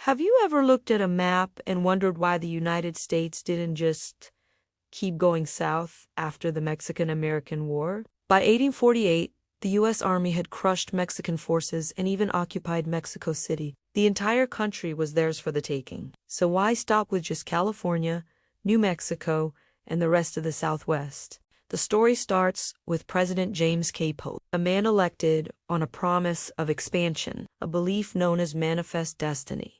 Have you ever looked at a map and wondered why the United States didn't just keep going south after the Mexican-American War? By 1848, the U.S. Army had crushed Mexican forces and even occupied Mexico City. The entire country was theirs for the taking. So why stop with just California, New Mexico, and the rest of the Southwest? The story starts with President James K. Polk, a man elected on a promise of expansion, a belief known as manifest destiny.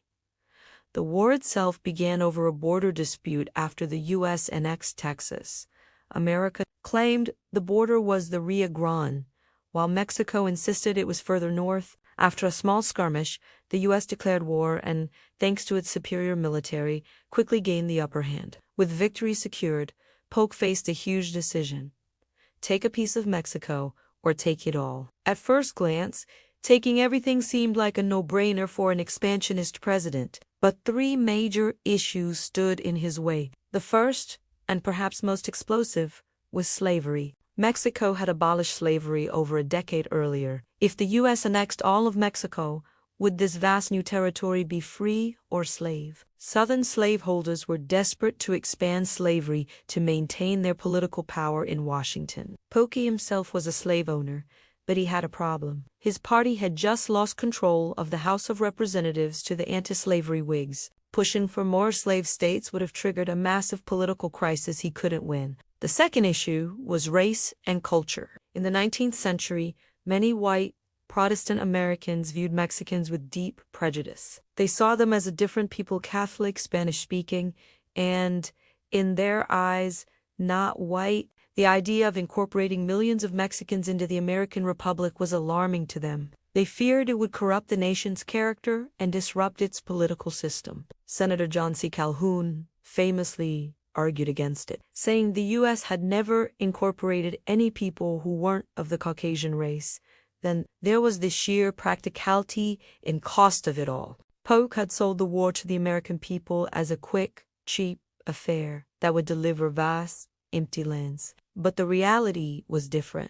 The war itself began over a border dispute after the U.S. annexed Texas. America claimed the border was the Rio Grande, while Mexico insisted it was further north. After a small skirmish, the U.S. declared war and, thanks to its superior military, quickly gained the upper hand. With victory secured, Polk faced a huge decision: take a piece of Mexico or take it all. At first glance, taking everything seemed like a no-brainer for an expansionist president. But three major issues stood in his way. The first, and perhaps most explosive, was slavery. Mexico had abolished slavery over a decade earlier. If the U.S. annexed all of Mexico, would this vast new territory be free or slave? Southern slaveholders were desperate to expand slavery to maintain their political power in Washington. Polk himself was a slave owner, but he had a problem. His party had just lost control of the House of Representatives to the anti-slavery Whigs. Pushing for more slave states would have triggered a massive political crisis he couldn't win. The second issue was race and culture. In the 19th century, many white Protestant Americans viewed Mexicans with deep prejudice. They saw them as a different people, Catholic, Spanish-speaking, and, in their eyes, not white. The idea of incorporating millions of Mexicans into the American Republic was alarming to them. They feared it would corrupt the nation's character and disrupt its political system. Senator John C. Calhoun famously argued against it, saying the U.S. had never incorporated any people who weren't of the Caucasian race. Then there was the sheer practicality and cost of it all. Polk had sold the war to the American people as a quick, cheap affair that would deliver vast, empty lands. But the reality was different.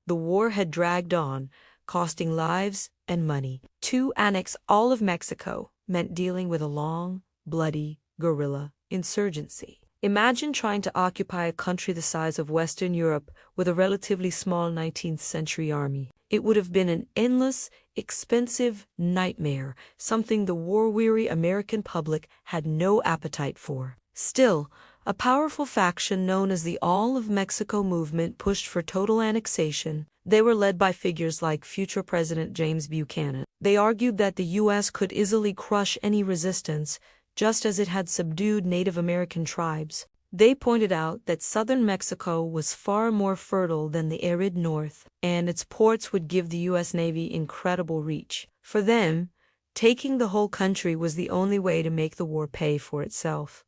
The war had dragged on, costing lives and money. To annex all of Mexico meant dealing with a long, bloody guerrilla insurgency. Imagine trying to occupy a country the size of Western Europe with a relatively small 19th century army. It would have been an endless, expensive nightmare, something the war-weary American public had no appetite for. Still, a powerful faction known as the All of Mexico movement pushed for total annexation. They were led by figures like future President James Buchanan. They argued that the U.S. could easily crush any resistance, just as it had subdued Native American tribes. They pointed out that southern Mexico was far more fertile than the arid north, and its ports would give the U.S. Navy incredible reach. For them, taking the whole country was the only way to make the war pay for itself.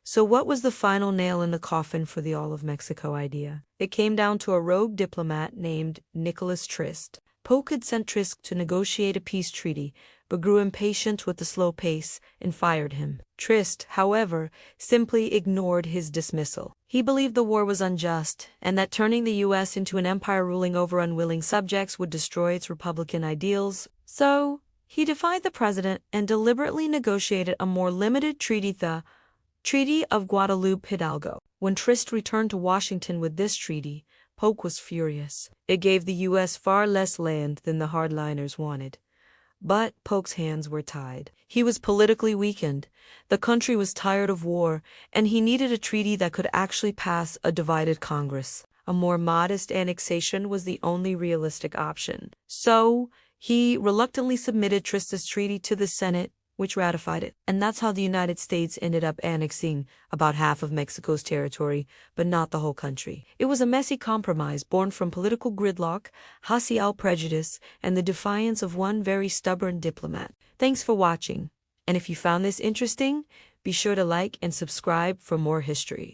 So what was the final nail in the coffin for the All of Mexico idea? It came down to a rogue diplomat named Nicholas Trist. Polk had sent Trist to negotiate a peace treaty, but grew impatient with the slow pace and fired him. Trist, however, simply ignored his dismissal. He believed the war was unjust, and that turning the U.S. into an empire ruling over unwilling subjects would destroy its Republican ideals. So, he defied the president and deliberately negotiated a more limited treaty, the Treaty of Guadalupe Hidalgo. When Trist returned to Washington with this treaty, Polk was furious. It gave the U.S. far less land than the hardliners wanted. But Polk's hands were tied. He was politically weakened. The country was tired of war, and he needed a treaty that could actually pass a divided Congress. A more modest annexation was the only realistic option. So, he reluctantly submitted Trist's treaty to the Senate, which ratified it. And that's how the United States ended up annexing about half of Mexico's territory, but not the whole country. It was a messy compromise born from political gridlock, racial prejudice, and the defiance of one very stubborn diplomat. Thanks for watching. And if you found this interesting, be sure to like and subscribe for more history.